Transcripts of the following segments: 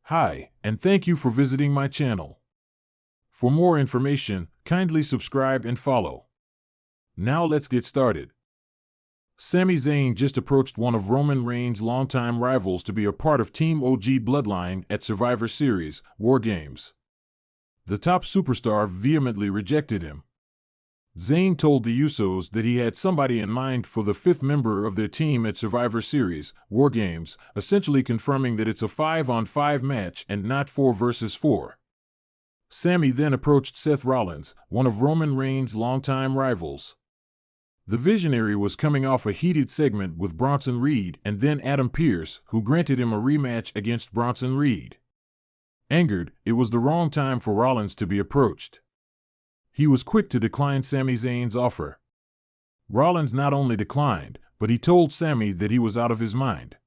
Hi, and thank you for visiting my channel. For more information, kindly subscribe and follow. Now let's get started. Sami Zayn just approached one of Roman Reigns' longtime rivals to be a part of Team OG Bloodline at Survivor Series, War Games. The top superstar vehemently rejected him. Zayn told the Usos that he had somebody in mind for the fifth member of their team at Survivor Series, War Games, essentially confirming that it's a 5-on-5 match and not 4 versus 4. Sami then approached Seth Rollins, one of Roman Reigns' longtime rivals. The Visionary was coming off a heated segment with Bronson Reed and then Adam Pearce, who granted him a rematch against Bronson Reed. Angered, it was the wrong time for Rollins to be approached. He was quick to decline Sami Zayn's offer. Rollins not only declined, but he told Sami that he was out of his mind.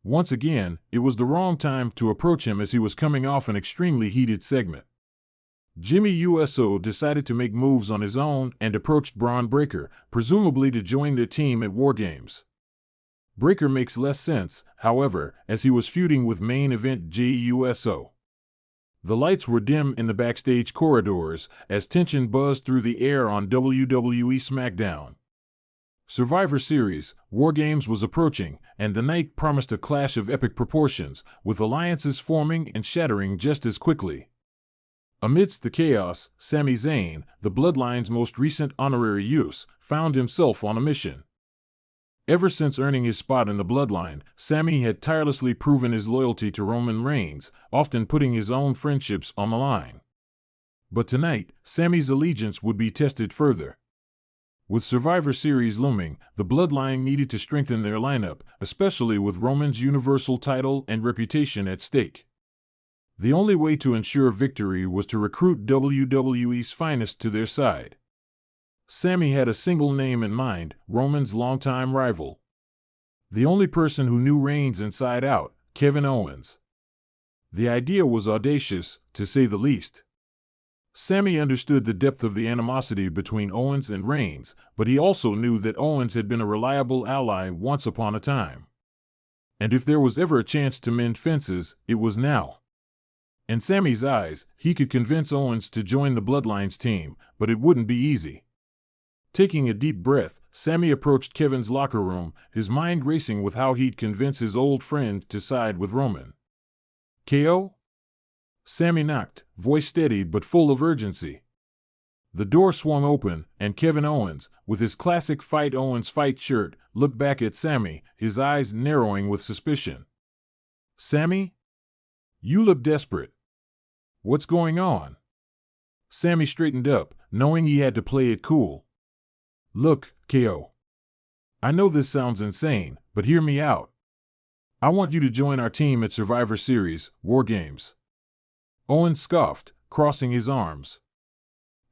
Once again, it was the wrong time to approach him as he was coming off an extremely heated segment. Jimmy Uso decided to make moves on his own and approached Braun Breaker, presumably to join their team at War Games. Breaker makes less sense, however, as he was feuding with main event Uso. The lights were dim in the backstage corridors as tension buzzed through the air on WWE SmackDown. Survivor Series, War Games was approaching, and the night promised a clash of epic proportions, with alliances forming and shattering just as quickly. Amidst the chaos, Sami Zayn, the Bloodline's most recent honorary use, found himself on a mission. Ever since earning his spot in the Bloodline, Sami had tirelessly proven his loyalty to Roman Reigns, often putting his own friendships on the line. But tonight, Sami's allegiance would be tested further. With Survivor Series looming, the Bloodline needed to strengthen their lineup, especially with Roman's Universal title and reputation at stake. The only way to ensure victory was to recruit WWE's finest to their side. Sami had a single name in mind, Roman's longtime rival. The only person who knew Reigns inside out, Kevin Owens. The idea was audacious, to say the least. Sami understood the depth of the animosity between Owens and Reigns, but he also knew that Owens had been a reliable ally once upon a time. And if there was ever a chance to mend fences, it was now. In Sami's eyes, he could convince Owens to join the Bloodline's team, but it wouldn't be easy. Taking a deep breath, Sami approached Kevin's locker room, his mind racing with how he'd convince his old friend to side with Roman. "KO?" Sami knocked, voice steady but full of urgency. The door swung open, and Kevin Owens, with his classic Fight Owens fight shirt, looked back at Sami, his eyes narrowing with suspicion. "Sami? You look desperate. What's going on?" Sami straightened up, knowing he had to play it cool. "Look, KO. I know this sounds insane, but hear me out. I want you to join our team at Survivor Series, War Games." Owens scoffed, crossing his arms.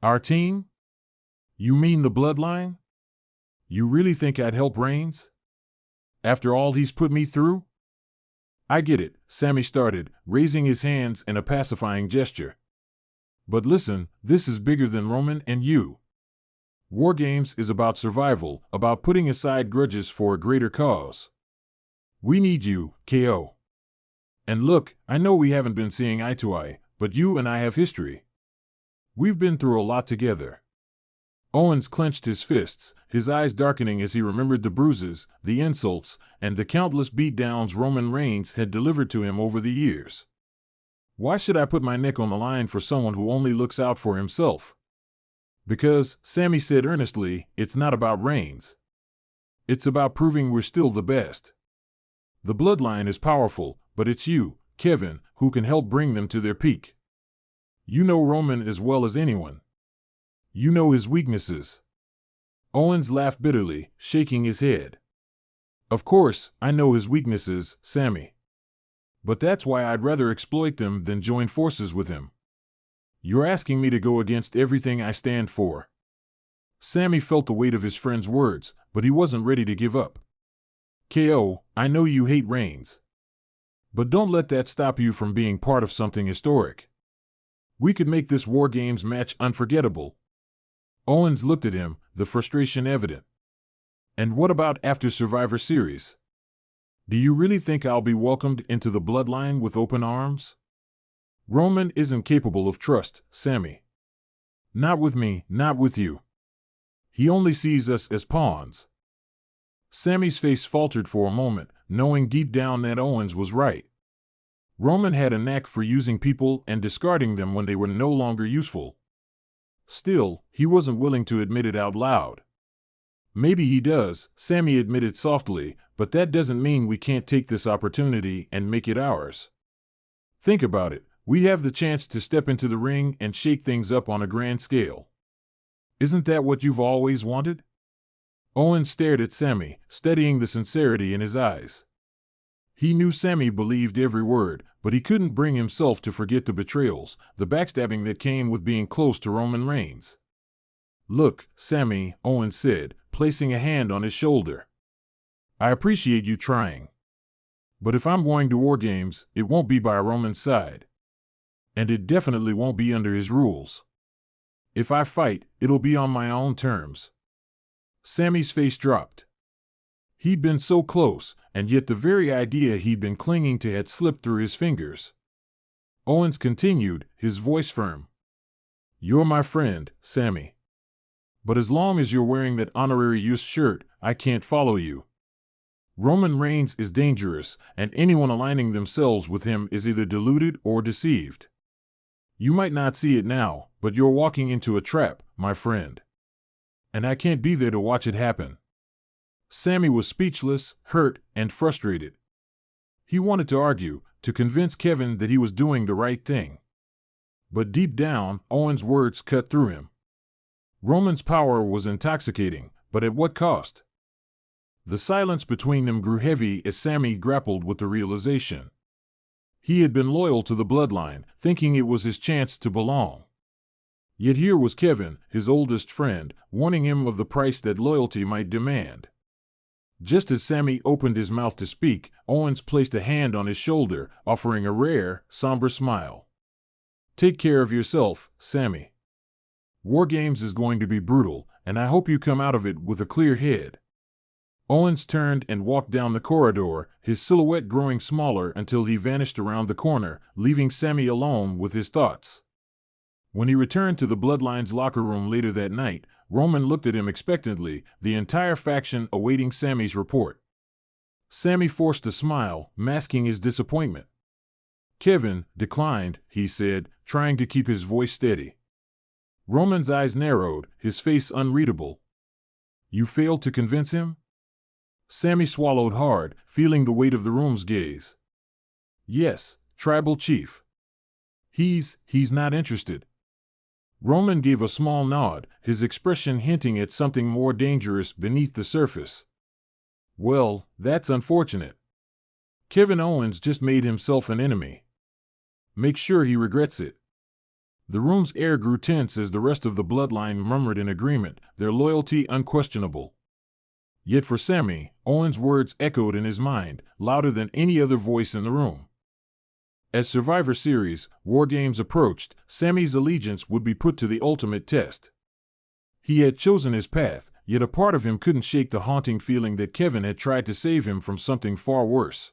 "Our team? You mean the Bloodline? You really think I'd help Reigns? After all he's put me through?" "I get it," Sami started, raising his hands in a pacifying gesture. "But listen, this is bigger than Roman and you. War Games is about survival, about putting aside grudges for a greater cause. We need you, KO. And look, I know we haven't been seeing eye to eye, but you and I have history. We've been through a lot together." Owens clenched his fists, his eyes darkening as he remembered the bruises, the insults, and the countless beatdowns Roman Reigns had delivered to him over the years. "Why should I put my neck on the line for someone who only looks out for himself?" "Because," Sami said earnestly, "it's not about Reigns. It's about proving we're still the best. The Bloodline is powerful, but it's you, Kevin, who can help bring them to their peak. You know Roman as well as anyone. You know his weaknesses." Owens laughed bitterly, shaking his head. "Of course, I know his weaknesses, Sami. But that's why I'd rather exploit them than join forces with him. You're asking me to go against everything I stand for." Sami felt the weight of his friend's words, but he wasn't ready to give up. "KO, I know you hate Reigns. But don't let that stop you from being part of something historic. We could make this War Games match unforgettable." Owens looked at him, the frustration evident. "And what about after Survivor Series? Do you really think I'll be welcomed into the bloodline with open arms? Roman isn't capable of trust, Sami. Not with me, not with you. He only sees us as pawns. Sami's face faltered for a moment, knowing deep down that Owens was right. Roman had a knack for using people and discarding them when they were no longer useful. Still, he wasn't willing to admit it out loud. Maybe he does, Sami admitted softly, but that doesn't mean we can't take this opportunity and make it ours. Think about it. We have the chance to step into the ring and shake things up on a grand scale. Isn't that what you've always wanted? Owens stared at Sami, studying the sincerity in his eyes. He knew Sami believed every word, but he couldn't bring himself to forget the betrayals, the backstabbing that came with being close to Roman Reigns. Look, Sami, Owens said, placing a hand on his shoulder. I appreciate you trying. But if I'm going to War Games, it won't be by Roman's side. And it definitely won't be under his rules. If I fight, it'll be on my own terms. Sami's face dropped. He'd been so close, and yet the very idea he'd been clinging to had slipped through his fingers. Owens continued, his voice firm. You're my friend, Sami. But as long as you're wearing that honorary use shirt, I can't follow you. Roman Reigns is dangerous, and anyone aligning themselves with him is either deluded or deceived. You might not see it now, but you're walking into a trap, my friend. And I can't be there to watch it happen. Sami was speechless, hurt, and frustrated. He wanted to argue, to convince Kevin that he was doing the right thing. But deep down, Owens' words cut through him. Roman's power was intoxicating, but at what cost? The silence between them grew heavy as Sami grappled with the realization. He had been loyal to the bloodline, thinking it was his chance to belong. Yet here was Kevin, his oldest friend, warning him of the price that loyalty might demand. Just as Sami opened his mouth to speak, Owens placed a hand on his shoulder, offering a rare, somber smile. Take care of yourself, Sami. War Games is going to be brutal, and I hope you come out of it with a clear head. Owens turned and walked down the corridor, his silhouette growing smaller until he vanished around the corner, leaving Sami alone with his thoughts. When he returned to the Bloodline's locker room later that night, Roman looked at him expectantly, the entire faction awaiting Sami's report. Sami forced a smile, masking his disappointment. Kevin declined, he said, trying to keep his voice steady. Roman's eyes narrowed, his face unreadable. You failed to convince him? Sami swallowed hard, feeling the weight of the room's gaze. Yes, tribal chief. He's not interested. Roman gave a small nod, his expression hinting at something more dangerous beneath the surface. Well, that's unfortunate. Kevin Owens just made himself an enemy. Make sure he regrets it. The room's air grew tense as the rest of the bloodline murmured in agreement, their loyalty unquestionable. Yet for Sami, Owens' words echoed in his mind, louder than any other voice in the room. As Survivor Series, War Games approached, Sami's allegiance would be put to the ultimate test. He had chosen his path, yet a part of him couldn't shake the haunting feeling that Kevin had tried to save him from something far worse.